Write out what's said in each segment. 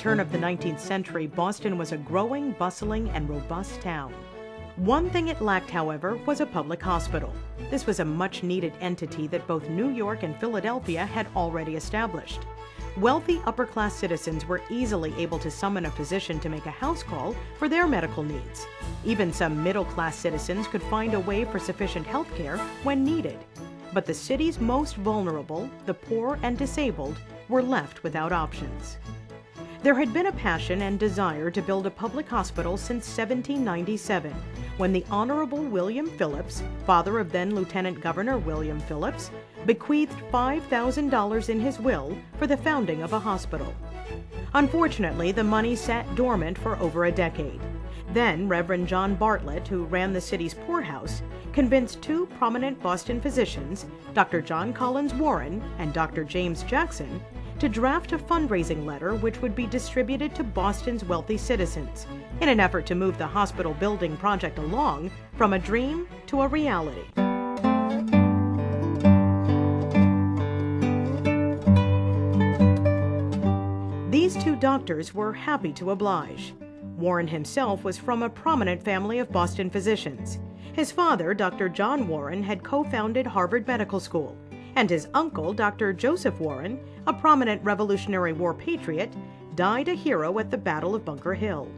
turn of the 19th century, Boston was a growing, bustling, and robust town. One thing it lacked, however, was a public hospital. This was a much-needed entity that both New York and Philadelphia had already established. Wealthy upper-class citizens were easily able to summon a physician to make a house call for their medical needs. Even some middle-class citizens could find a way for sufficient health care when needed. But the city's most vulnerable, the poor and disabled, were left without options. There had been a passion and desire to build a public hospital since 1797, when the Honorable William Phillips, father of then Lieutenant Governor William Phillips, bequeathed $5,000 in his will for the founding of a hospital. Unfortunately, the money sat dormant for over a decade. Then Reverend John Bartlett, who ran the city's poorhouse, convinced two prominent Boston physicians, Dr. John Collins Warren and Dr. James Jackson, to draft a fundraising letter which would be distributed to Boston's wealthy citizens in an effort to move the hospital building project along from a dream to a reality. These two doctors were happy to oblige. Warren himself was from a prominent family of Boston physicians. His father, Dr. John Warren, had co-founded Harvard Medical School, and his uncle, Dr. Joseph Warren, a prominent Revolutionary War patriot, died a hero at the Battle of Bunker Hill.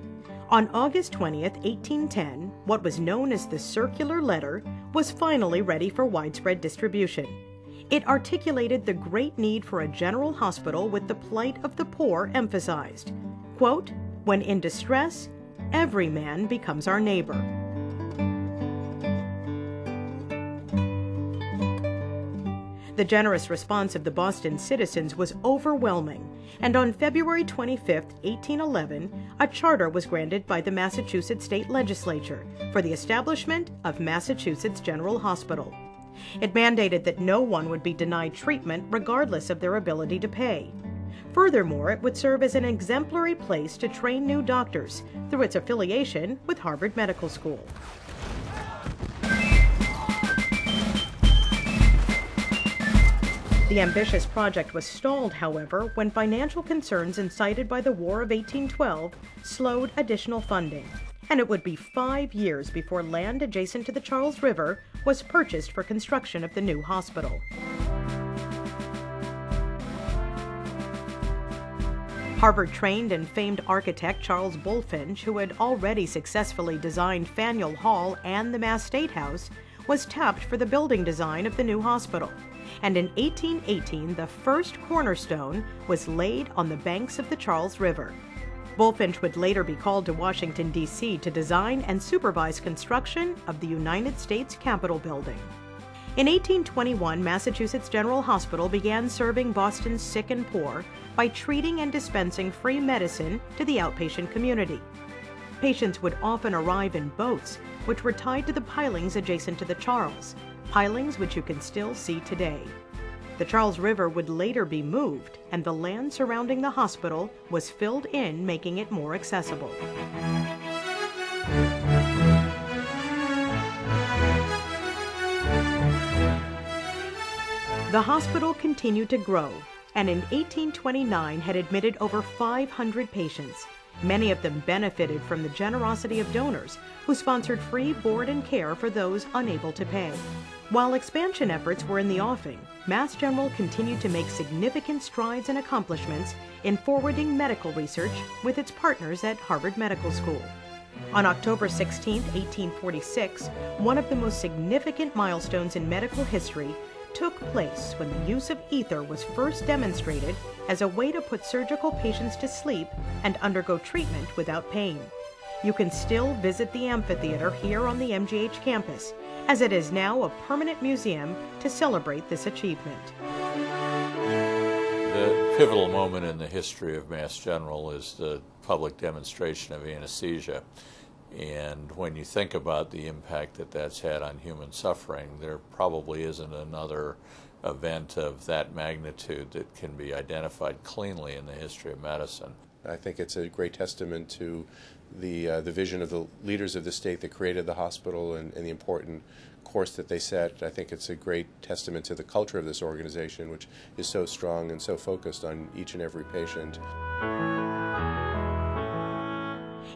On August 20th, 1810, what was known as the Circular Letter was finally ready for widespread distribution. It articulated the great need for a general hospital with the plight of the poor emphasized. Quote, "When in distress, every man becomes our neighbor." The generous response of the Boston citizens was overwhelming, and on February 25, 1811, a charter was granted by the Massachusetts State Legislature for the establishment of Massachusetts General Hospital. It mandated that no one would be denied treatment regardless of their ability to pay. Furthermore, it would serve as an exemplary place to train new doctors through its affiliation with Harvard Medical School. The ambitious project was stalled, however, when financial concerns incited by the War of 1812 slowed additional funding, and it would be 5 years before land adjacent to the Charles River was purchased for construction of the new hospital. Harvard-trained and famed architect Charles Bulfinch, who had already successfully designed Faneuil Hall and the Mass State House, was tapped for the building design of the new hospital. And in 1818, the first cornerstone was laid on the banks of the Charles River. Bulfinch would later be called to Washington, D.C. to design and supervise construction of the United States Capitol building. In 1821, Massachusetts General Hospital began serving Boston's sick and poor by treating and dispensing free medicine to the outpatient community. Patients would often arrive in boats, which were tied to the pilings adjacent to the Charles, pilings which you can still see today. The Charles River would later be moved, and the land surrounding the hospital was filled in, making it more accessible. The hospital continued to grow, and in 1829 had admitted over 500 patients. Many of them benefited from the generosity of donors who sponsored free board and care for those unable to pay. While expansion efforts were in the offing, Mass General continued to make significant strides and accomplishments in forwarding medical research with its partners at Harvard Medical School. On October 16, 1846, one of the most significant milestones in medical history took place when the use of ether was first demonstrated as a way to put surgical patients to sleep and undergo treatment without pain. You can still visit the amphitheater here on the MGH campus, as it is now a permanent museum to celebrate this achievement. The pivotal moment in the history of Mass General is the public demonstration of anesthesia. And when you think about the impact that that's had on human suffering, there probably isn't another event of that magnitude that can be identified cleanly in the history of medicine. I think it's a great testament to the vision of the leaders of the state that created the hospital and the important course that they set. I think it's a great testament to the culture of this organization, which is so strong and so focused on each and every patient.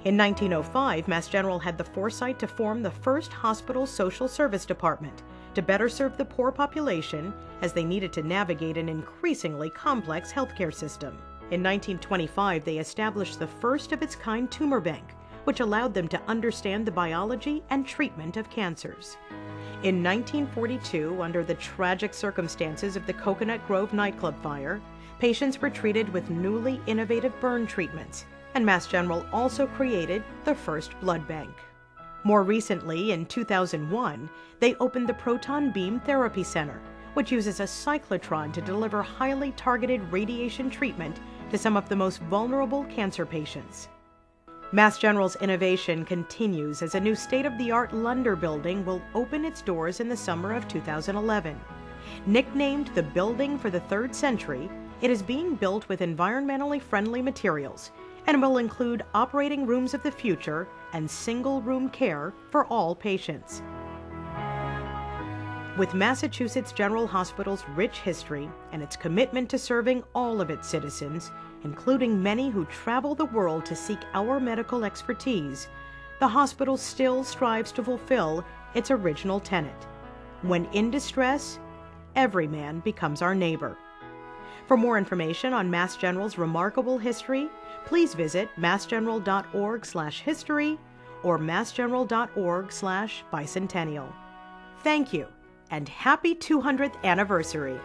In 1905, Mass General had the foresight to form the first hospital social service department to better serve the poor population as they needed to navigate an increasingly complex healthcare system. In 1925, they established the first of its kind tumor bank, which allowed them to understand the biology and treatment of cancers. In 1942, under the tragic circumstances of the Coconut Grove nightclub fire, patients were treated with newly innovative burn treatments, and Mass General also created the first blood bank. More recently, in 2001, they opened the Proton Beam Therapy Center, which uses a cyclotron to deliver highly targeted radiation treatment to some of the most vulnerable cancer patients. Mass General's innovation continues as a new state-of-the-art Lunder building will open its doors in the summer of 2011. Nicknamed the Building for the Third Century, it is being built with environmentally friendly materials and will include operating rooms of the future and single-room care for all patients. With Massachusetts General Hospital's rich history and its commitment to serving all of its citizens, including many who travel the world to seek our medical expertise, the hospital still strives to fulfill its original tenet: when in distress, every man becomes our neighbor. For more information on Mass General's remarkable history, please visit massgeneral.org/history or massgeneral.org/bicentennial. Thank you, and happy 200th anniversary!